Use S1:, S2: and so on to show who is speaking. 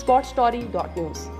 S1: sportsstory.news